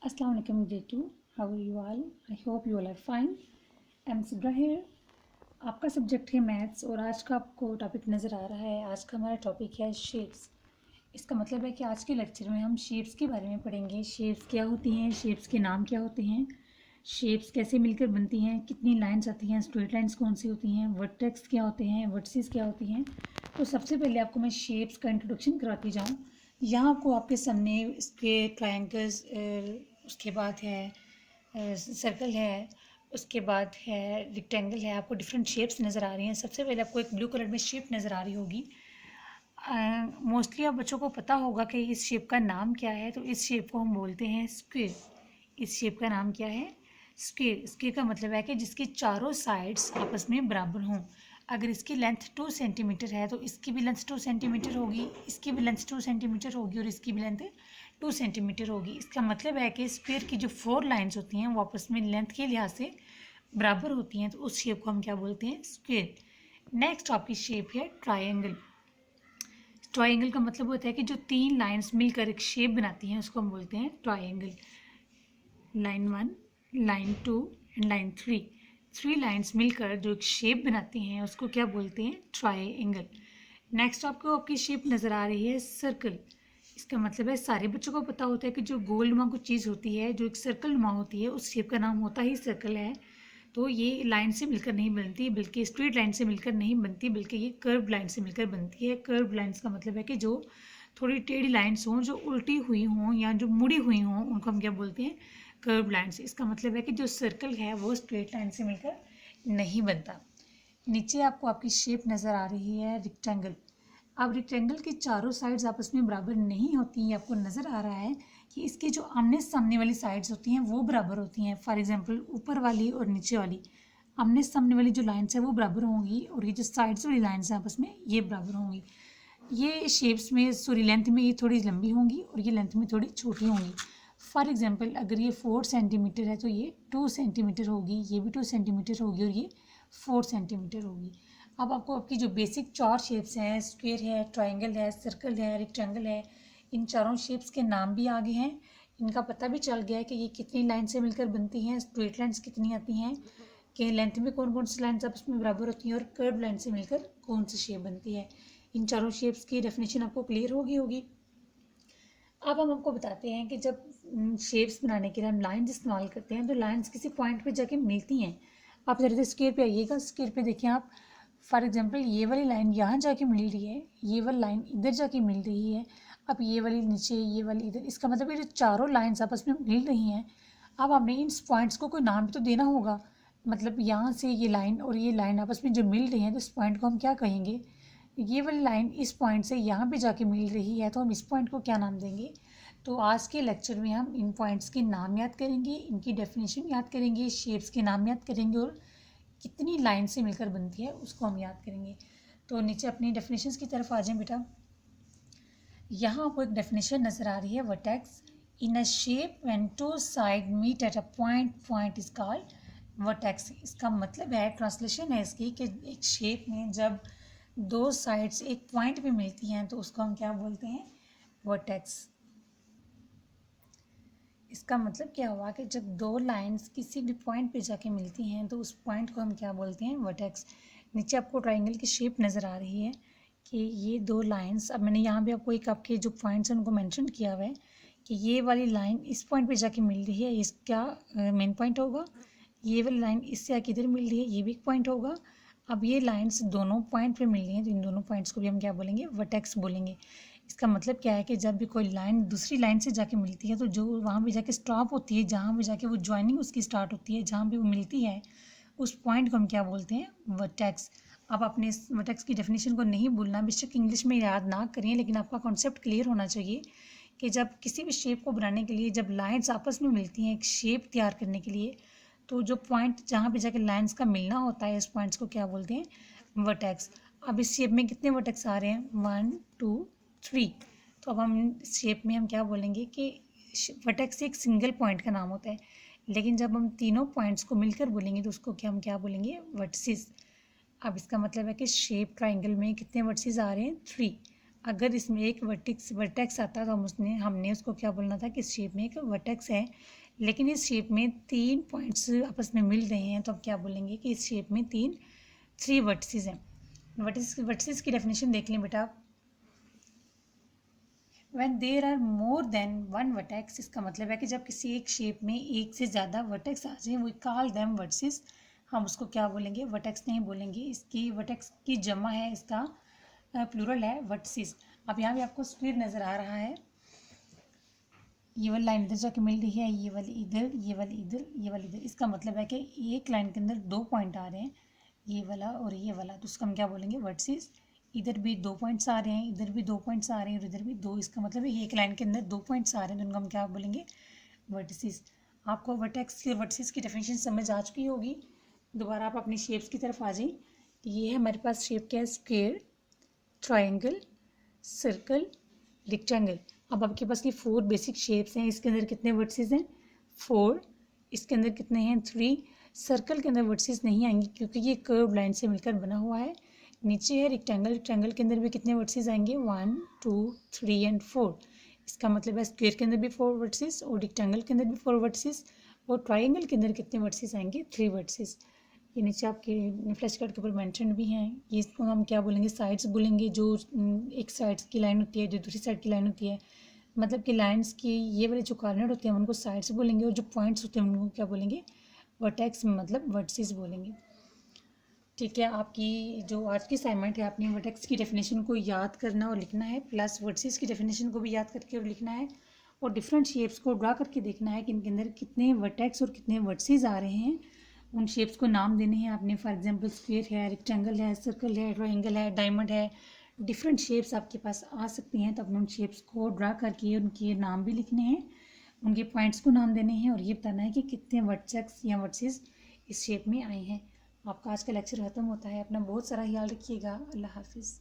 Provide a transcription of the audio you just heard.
Assalamu alaikum day 2. How are you all? I hope you all are fine. I'm Subra here. आपका subject है maths और आज का आपको टॉपिक नज़र आ रहा है। आज का हमारा टॉपिक है शेप्स। इसका मतलब है कि आज के लेक्चर में हम शेप्स के बारे में पढ़ेंगे। शेप्स क्या होती हैं, शेप्स के नाम क्या होते हैं, शेप्स कैसे मिलकर बनती हैं, कितनी लाइंस आती हैं, स्ट्रेट लाइंस कौन सी होती हैं, वर्टेक्स क्या होते हैं, वर्टिसेस क्या होती हैं। तो सबसे पहले आपको मैं शेप्स का इंट्रोडक्शन कराती जाऊँ। यहाँ आपको आपके सामने इसके ट्रायंगल्स, उसके बाद है सर्कल है, उसके बाद है रेक्टेंगल है। आपको डिफरेंट शेप्स नज़र आ रही हैं। सबसे पहले आपको एक ब्लू कलर में शेप नज़र आ रही होगी। मोस्टली आप बच्चों को पता होगा कि इस शेप का नाम क्या है। तो इस शेप को हम बोलते हैं स्क्वायर। इस शेप का नाम क्या है? स्क्वायर। स्क्वायर का मतलब है कि जिसकी चारों साइड्स आपस में बराबर हों। अगर इसकी लेंथ 2 सेंटीमीटर है तो इसकी भी लेंथ 2 सेंटीमीटर होगी, इसकी भी लेंथ 2 सेंटीमीटर होगी और इसकी भी लेंथ 2 सेंटीमीटर होगी। इसका मतलब है कि स्क्वायर की जो 4 लाइंस होती हैं वो आपस में लेंथ के लिहाज से बराबर होती हैं। तो उस शेप को हम क्या बोलते हैं? स्क्वायर। नेक्स्ट आपकी शेप है ट्रायंगल। ट्रायंगल का मतलब होता है कि जो 3 लाइंस मिलकर एक शेप बनाती हैं उसको हम बोलते हैं triangle. Line 1, line 2 and line 3, 3 lines मिलकर जो एक शेप बनाती हैं उसको क्या बोलते हैं? ट्रायंगल। नेक्स्ट आपको आपकी शेप नज़र आ रही है सर्कल। इसका मतलब है सारे बच्चों को पता होता है कि जो गोल नुमा कुछ चीज़ होती है, जो एक सर्कल नुमा होती है, उस शेप का नाम होता ही सर्कल है। तो ये लाइन से मिलकर नहीं बनती, बल्कि स्ट्रेट लाइन से मिलकर नहीं बनती, बल्कि ये कर्व लाइन से मिलकर बनती है। कर्व लाइन्स का मतलब है कि जो थोड़ी टेढ़ी लाइन्स हों, जो उल्टी हुई हों या जो मुड़ी हुई हों, उनको हम क्या बोलते हैं? Curve lines. इसका मतलब है कि जो सर्कल है वो स्ट्रेट लाइन से मिलकर नहीं बनता। नीचे आपको आपकी शेप नज़र आ रही है रेक्टेंगल। अब रेक्टेंगल की चारों साइड्स आपस में बराबर नहीं होती। आपको नज़र आ रहा है कि इसकी जो आमने सामने वाली साइड्स होती हैं वो बराबर होती हैं। फॉर एग्जांपल ऊपर वाली और नीचे वाली आमने सामने वाली जो लाइन्स है वो बराबर होंगी और ये जो साइड्स वाली लाइन्स हैं आपस में ये बराबर होंगी। ये शेप्स में सॉरी लेंथ में ये थोड़ी लंबी होंगी और ये लेंथ में थोड़ी छोटी होंगी। फॉर एग्जांपल अगर ये 4 सेंटीमीटर है तो ये 2 सेंटीमीटर होगी, ये भी 2 सेंटीमीटर होगी और ये 4 सेंटीमीटर होगी। अब आपको आपकी जो बेसिक 4 शेप्स हैं, स्क्वायर है, ट्रायंगल है, सर्कल है, रेक्टेंगल है, इन चारों शेप्स के नाम भी आगे हैं। इनका पता भी चल गया है कि ये कितनी लाइन से मिलकर बनती हैं, स्ट्रेट लाइन्स कितनी आती हैं, कि लेंथ में कौन कौन सी लाइन्स आपस में बराबर होती हैं और कर्व लाइन से मिलकर कौन सी शेप बनती है। इन चारों शेप्स की डेफिनेशन आपको क्लियर होगी। अब हम आपको बताते हैं कि जब शेप्स बनाने के लिए हम लाइन्स इस्तेमाल करते हैं तो लाइन्स किसी पॉइंट पे जाके मिलती हैं। आप जरा स्क्वायर पे आइएगा, स्क्वायर पे देखिए आप। फॉर एग्जांपल ये वाली लाइन यहाँ जाके मिल रही है, ये वाली लाइन इधर जाके मिल रही है, अब ये वाली नीचे, ये वाली इधर। इसका मतलब ये जो चारों लाइन्स आपस में मिल रही हैं। अब हमने इन पॉइंट्स को कोई नाम भी तो देना होगा। मतलब यहाँ से ये लाइन और ये लाइन आपस में जो मिल रही हैं तो इस पॉइंट को हम क्या कहेंगे? ये वाली लाइन इस पॉइंट से यहाँ पे जाके मिल रही है तो हम इस पॉइंट को क्या नाम देंगे? तो आज के लेक्चर में हम इन पॉइंट्स के नाम याद करेंगे, इनकी डेफिनेशन याद करेंगे, शेप्स के नाम याद करेंगे और कितनी लाइन से मिलकर बनती है उसको हम याद करेंगे। तो नीचे अपनी डेफिनेशंस की तरफ आ जाएं बेटा। यहाँ आपको एक डेफिनेशन नज़र आ रही है, vertex. In a shape when two side meet at a point, point is called vertex. इसका मतलब है, ट्रांसलेशन है इसकी, कि एक शेप में जब 2 साइड्स एक पॉइंट पे मिलती हैं तो उसको हम क्या बोलते हैं? वर्टेक्स। इसका मतलब क्या हुआ कि जब 2 लाइंस किसी भी पॉइंट पे जाके मिलती हैं तो उस पॉइंट को हम क्या बोलते हैं? वर्टेक्स। नीचे आपको ट्रायंगल की शेप नज़र आ रही है कि ये 2 लाइंस, अब मैंने यहाँ भी आपको एक आपके जो पॉइंट्स हैं उनको मेंशन किया हुआ है कि ये वाली लाइन इस पॉइंट पे जाके मिल रही है, इसका मेन पॉइंट होगा। ये वाली लाइन इससे आके इधर मिल रही है, ये भी एक पॉइंट होगा। अब ये लाइंस दोनों पॉइंट पे मिल रही हैं तो इन दोनों पॉइंट्स को भी हम क्या बोलेंगे? वर्टेक्स बोलेंगे। इसका मतलब क्या है कि जब भी कोई लाइन दूसरी लाइन से जाके मिलती है तो जो वहाँ पे जाके स्टॉप होती है, जहाँ पे जाके वो ज्वाइनिंग उसकी स्टार्ट होती है, जहाँ पे वो मिलती है, उस पॉइंट को हम क्या बोलते हैं? वर्टेक्स। आप अपने इस वर्टेक्स की डेफिनेशन को नहीं भूलना, बेशक इंग्लिश में याद ना करें लेकिन आपका कॉन्सेप्ट क्लियर होना चाहिए कि जब किसी भी शेप को बनाने के लिए जब लाइन्स आपस में मिलती हैं एक शेप तैयार करने के लिए, तो जो पॉइंट जहाँ पे जाके लाइन्स का मिलना होता है, इस पॉइंट्स को क्या बोलते हैं? वर्टेक्स। अब इस शेप में कितने वर्टेक्स आ रहे हैं? 1 2 3। तो अब हम शेप में हम क्या बोलेंगे कि वर्टेक्स एक सिंगल पॉइंट का नाम होता है, लेकिन जब हम तीनों पॉइंट्स को मिलकर बोलेंगे तो उसको क्या हम क्या बोलेंगे? वर्टिसेस। अब इसका मतलब है कि शेप ट्राइंगल में कितने वर्टिसेस आ रहे हैं? 3। अगर इसमें एक वर्टेक्स आता तो हमने उसको क्या बोलना था कि इस शेप में एक वर्टेक्स है, लेकिन इस शेप में 3 पॉइंट्स आपस में मिल रहे हैं, तो अब क्या बोलेंगे कि इस शेप में 3 वर्टिसेस हैं। वर्टिसेस की डेफिनेशन देख लें बेटा। When there are more than one vertex, इसका मतलब है कि जब किसी एक शेप में एक से ज़्यादा वर्टेक्स आ जाए, वी कॉल देम वर्टिसेस। हम उसको क्या बोलेंगे, वर्टेक्स नहीं बोलेंगे, इसकी वर्टेक्स की जमा है, इसका प्लूरल है वर्टिसेस। अब यहाँ भी आपको स्क्वायर नज़र आ रहा है, ये वाली लाइन इधर जाके मिल रही है, ये वाली इधर, ये वाली इधर, ये वाली इधर। इसका मतलब है कि एक लाइन के अंदर 2 पॉइंट आ रहे हैं, ये वाला और ये वाला, तो उसका हम क्या बोलेंगे, वर्टिसेस। इधर भी 2 पॉइंट्स आ रहे हैं, इधर भी 2 पॉइंट्स आ रहे हैं और इधर भी 2, इसका मतलब है एक लाइन के अंदर 2 पॉइंट्स आ रहे हैं, तो उनको हम क्या बोलेंगे, वर्टिसेस। आपको वर्टेक्स और वर्टिसेस की डेफिनेशन समझ आ चुकी होगी। दोबारा आप अपनी शेप्स की तरफ आ जाएं। ये है हमारे पास शेप क्या है, स्क्वायर, ट्रायंगल, सर्कल, रेक्टेंगल। अब आपके पास ये 4 बेसिक शेप्स हैं, इसके अंदर कितने वर्टिसेस हैं, 4। इसके अंदर कितने हैं, 3। सर्कल के अंदर वर्टिसेस नहीं आएंगे क्योंकि ये कर्व लाइन से मिलकर बना हुआ है। नीचे है रेक्टेंगल, रेक्टेंगल के अंदर भी कितने वर्टिसेस आएंगे, 1, 2, 3 एंड 4। इसका मतलब है स्क्वायर के अंदर भी 4 वर्टिसेस और रेक्टेंगल के अंदर भी 4 वर्टिसेस, और ट्रायंगल के अंदर कितने वर्टिसेस आएंगे, 3 वर्टिसेस। ये नीचे आपके फ्लैश कार्ड के ऊपर मेंशन भी हैं। ये इसको हम क्या बोलेंगे, साइड्स बोलेंगे। जो एक साइड की लाइन होती है, जो दूसरी साइड की लाइन होती है, मतलब कि लाइंस की ये वाले जो कॉर्नर होते हैं उनको साइड्स बोलेंगे, और जो पॉइंट्स होते हैं उनको क्या बोलेंगे, वर्टेक्स, मतलब वर्टिसेस बोलेंगे। ठीक है, आपकी जो आज की असाइनमेंट है, आपने वर्टेक्स की डेफिनेशन को याद करना और लिखना है, प्लस वर्टिसेस की डेफिनेशन को भी याद करके और लिखना है, और डिफरेंट शेप्स को ड्रा करके देखना है कि इनके अंदर कितने वर्टेक्स और कितने वर्टिसेस आ रहे हैं। उन शेप्स को नाम देने हैं आपने, फॉर एग्जांपल स्क्वायर है, रेक्टेंगल है, सर्कल है, ट्रायंगल है, डायमंड है। डिफरेंट शेप्स आपके पास आ सकती हैं, तो अपने उन शेप्स को ड्रा करके उनके नाम भी लिखने हैं, उनके पॉइंट्स को नाम देने हैं, और ये बताना है कि कितने वर्टेक्स या वर्टिसेस इस शेप में आए हैं। आपका आज का लेक्चर ख़त्म होता है। अपना बहुत सारा ख्याल रखिएगा। अल्लाह हाफिज़।